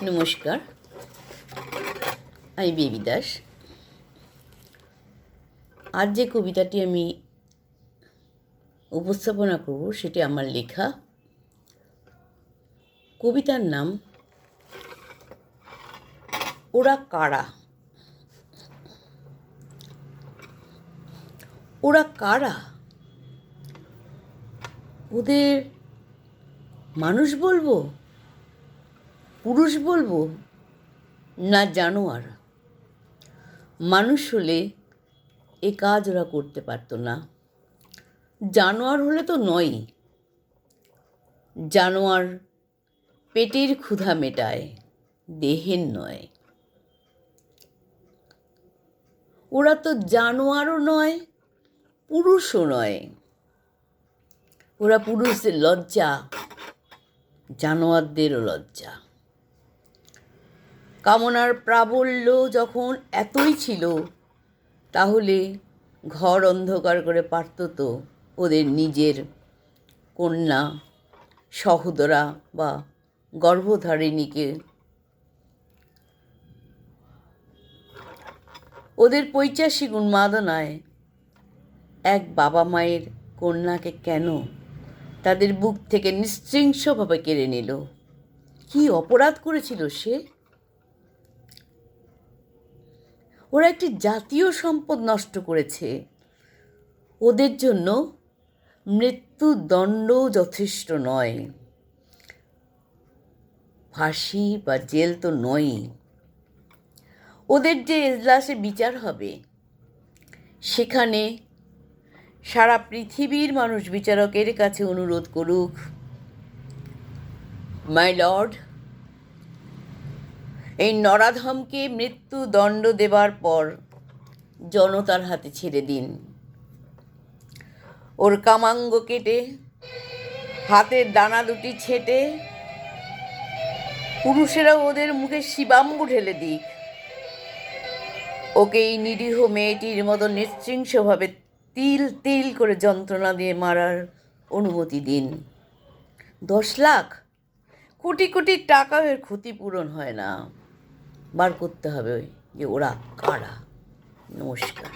নমস্কার, আমি বেবী দাস। আজ যে কবিতাটি আমি উপস্থাপনা করব সেটি আমার লেখা। কবিতার নাম ওরা কারা। ওরা কারা? ওদের মানুষ বলবো, পুরুষ বলবো, না জানোয়ার? মানুষ হলে এ কাজ ওরা করতে পারতো না। জানোয়ার হলে তো নয়ই। জানোয়ার পেটের ক্ষুধা মেটায়, দেহের নয়। ওরা তো জানোয়ারও নয়, পুরুষও নয়। ওরা পুরুষদের লজ্জা, জানোয়ারদেরও লজ্জা। কামনার প্রাবল্য যখন এতই ছিল, তাহলে ঘর অন্ধকার করে পারত তো ওদের নিজের কন্যা, সহোদরা বা গর্ভধারিণীকে। ওদের পৈশাসিক উন্মাদনায় এক বাবা মায়ের কন্যাকে কেন তাদের বুক থেকে নিশ্চিংসভাবে কেড়ে নিল? কি অপরাধ করেছিল সে? ওরা একটি জাতীয় সম্পদ নষ্ট করেছে। ওদের জন্য মৃত্যুদণ্ডও যথেষ্ট নয়, ফাঁসি বা জেল তো নয়ই। ওদের যে এজলাসে বিচার হবে, সেখানে সারা পৃথিবীর মানুষ বিচারকের কাছে অনুরোধ করুক, মাই লর্ড, এই নরাধমকে মৃত্যুদণ্ড দেবার পর জনতার হাতে ছেড়ে দিন। ওর কামাঙ্গ কেটে, হাতের ডানা দুটি ছেটে পুরুষেরা ওদের মুখে শিবাম্বু ঢেলে দিক। ওকে এই নিরীহ মেয়েটির মতো নিশ্চিংসভাবে তিল তিল করে যন্ত্রণা দিয়ে মারার অনুমতি দিন। 10 লাখ, কোটি কোটি টাকা এর ক্ষতিপূরণ হয় না। বার করতে হবে যে ওরা কারা। নমস্কার।